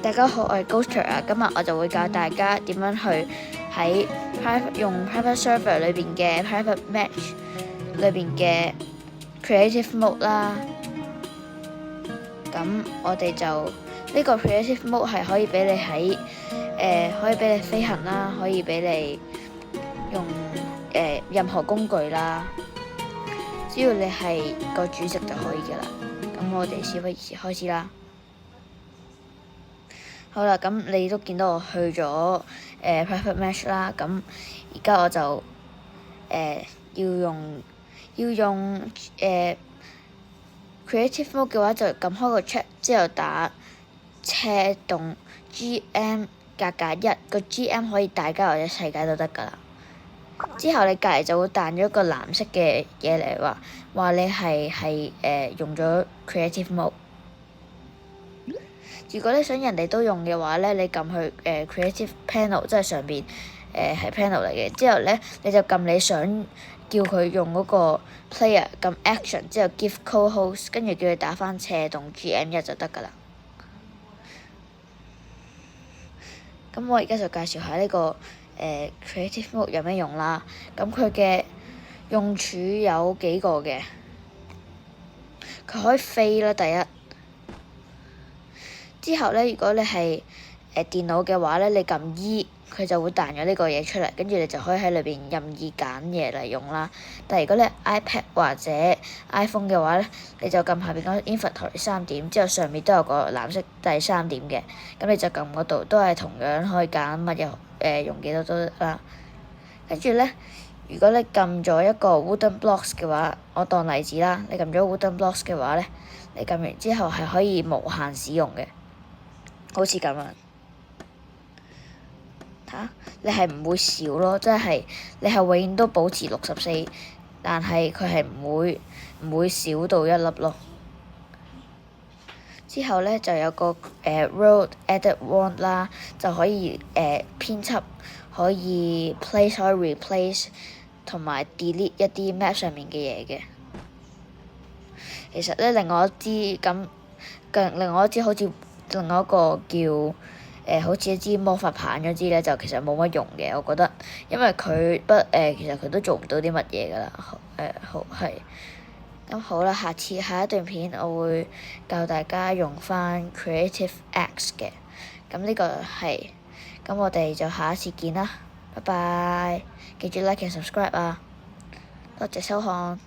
大家好，我係 Ghoster 啊。今日我就會教大家點樣去喺用 Private Server 裏邊嘅 Private Match 裏邊嘅 Creative Mode 啦。咁我哋就呢個 Creative Mode 係可以俾你可以俾你飛行啦，可以俾你用任何工具啦，只要你係個主席就可以㗎啦。咁我哋事不宜遲，開始啦。好啦，咁你都見到我去咗Private Match 啦。咁而家我就要用Creative Mode 嘅話，就撳開個 chat 之後打斜洞 GM +1，個 GM 可以大家或者細家都得㗎啦。之後你隔離就會彈咗個藍色嘅嘢嚟話你係用咗 Creative Mode。如果你想人哋都用嘅話咧，你撳去Creative Panel， 即係上邊係 Panel 嚟嘅。之後咧，你就撳你想叫佢用嗰個 Player， 撳 Action 之後 Give Co-host， 跟住叫佢打返斜洞 GM1 就得㗎啦。咁我而家就介紹下呢個Creative Mode 有咩用啦。咁佢嘅用處有幾個嘅，佢可以飛啦，第一。之後咧，如果你係電腦嘅話咧，你撳 E， 佢就會彈咗呢個嘢出嚟，跟住你就可以喺裏邊任意揀嘢嚟用啦。但係如果你 iPad 或者 iPhone 嘅話咧，你就撳下邊嗰 Inventory 3點，之後上面都有個藍色第3點嘅，咁你就撳嗰度，都係同樣可以揀乜嘢用幾多都得啦。跟住咧，如果你撳咗一個 Wooden Blocks 嘅話，我當例子啦，你撳咗 Wooden Blocks 嘅話咧，你撳完之後係可以無限使用嘅。好似咁樣嚇，你係唔會少咯，即係你係永遠都保持64，但係佢係唔會少到一粒咯。之後咧就有個Road Edit Wand 啦，就可以編輯，可以 place 可以 replace 同埋 delete 一啲 map 上面嘅嘢嘅。其實咧，另外一支好似另外一個叫好似一支魔法棒嗰支咧，就其實冇乜用嘅，我覺得，因為佢其實佢都做唔到啲乜嘢㗎啦。好係咁好啦，下一段片我會教大家用返 Creative X 嘅。咁呢個係咁，我哋就下一次見啦，拜拜！記住 like and subscribe 啊，多謝收看。